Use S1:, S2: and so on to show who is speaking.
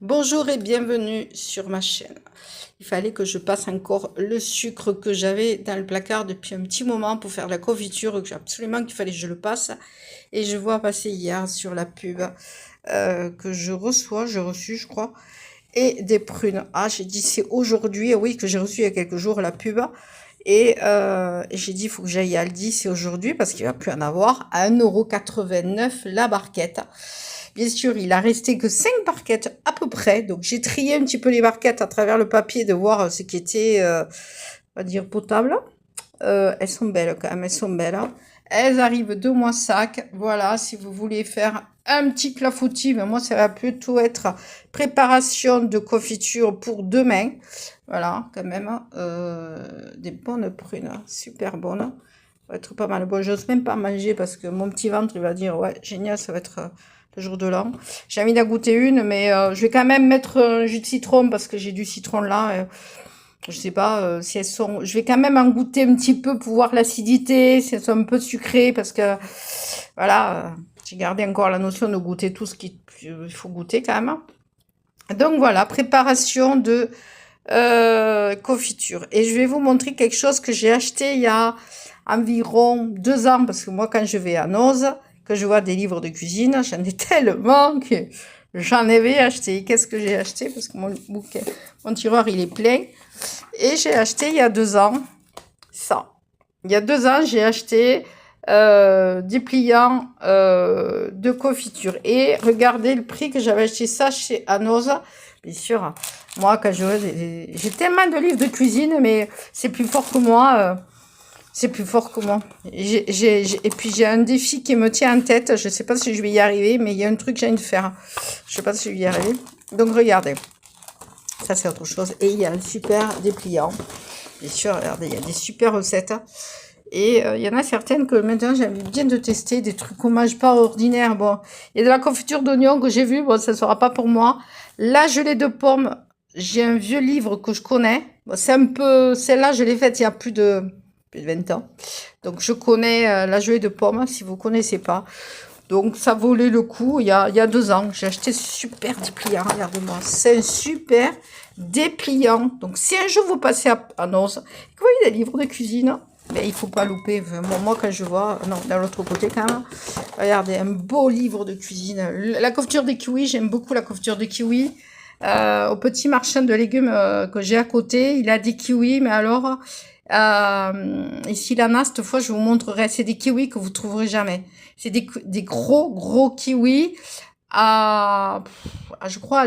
S1: Bonjour et bienvenue sur ma chaîne. Il fallait que je passe encore le sucre que j'avais dans le placard depuis un petit moment pour faire de la confiture, que absolument qu'il fallait que je le passe. Et je vois passer hier sur la pub que j'ai reçu je crois, et des prunes. Ah, j'ai dit c'est aujourd'hui, oui, que j'ai reçu il y a quelques jours la pub. Et j'ai dit, il faut que j'aille à Aldi, c'est aujourd'hui, parce qu'il va plus en avoir, à 1,89 € la barquette. Bien sûr, il a resté que 5 barquettes à peu près, donc j'ai trié un petit peu les barquettes à travers le papier de voir ce qui était, on va dire, potable. Elles sont belles quand même, elles sont belles. Elles arrivent 2 mois sac. Voilà, si vous voulez faire un petit clafoutis, mais moi ça va plutôt être préparation de confiture pour demain. Voilà, quand même, des bonnes prunes, super bonnes. Ça va être pas mal. Bon, j'ose même pas manger parce que mon petit ventre il va dire ouais génial, ça va être le jour de l'an. J'ai envie d'en goûter une, mais je vais quand même mettre un jus de citron parce que j'ai du citron là. Je sais pas si elles sont... Je vais quand même en goûter un petit peu pour voir l'acidité, si elles sont un peu sucrées, parce que, voilà, j'ai gardé encore la notion de goûter tout ce qu'il faut goûter quand même. Donc voilà, préparation de confiture. Et je vais vous montrer quelque chose que j'ai acheté il y a environ 2 ans, parce que moi, quand je vais à Noz, que je vois des livres de cuisine, j'en ai tellement que j'en avais acheté. Qu'est-ce que j'ai acheté? Parce que mon tiroir, il est plein. Et j'ai acheté il y a 2 ans ça. Il y a 2 ans, j'ai acheté des pliants de confiture. Et regardez le prix que j'avais acheté ça chez Anoz. Bien sûr, moi, quand j'ai tellement de livres de cuisine, mais c'est plus fort que moi. C'est plus fort que moi. Et puis, j'ai un défi qui me tient en tête. Je ne sais pas si je vais y arriver, mais il y a un truc que j'ai envie de faire. Je ne sais pas si je vais y arriver. Donc, regardez. Ça, c'est autre chose. Et il y a un super dépliant. Bien sûr, regardez, il y a des super recettes. Et il y en a certaines que maintenant, j'ai envie bien de tester. Des trucs qu'on mange pas ordinaires. Bon, il y a de la confiture d'oignon que j'ai vu. Bon, ça ne sera pas pour moi. La gelée de pommes, j'ai un vieux livre que je connais. Bon, c'est un peu... Celle-là, je l'ai faite il y a plus de 20 ans. Donc, je connais la gelée de pommes, si vous connaissez pas. Donc, ça valait le coup il y a 2 ans. J'ai acheté ce super dépliant. Regardez-moi. C'est un super dépliant. Donc, si un jour vous passez à Noz, vous voyez des livres de cuisine, mais il faut pas louper. Moi, quand je vois... Non, dans l'autre côté, quand même. Regardez, un beau livre de cuisine. La confiture de kiwi, j'aime beaucoup la confiture de kiwi. Au petit marchand de légumes que j'ai à côté, il a des kiwis, mais alors... ici l'ana, cette fois je vous montrerai, c'est des kiwis que vous trouverez jamais. C'est des gros kiwis à je crois à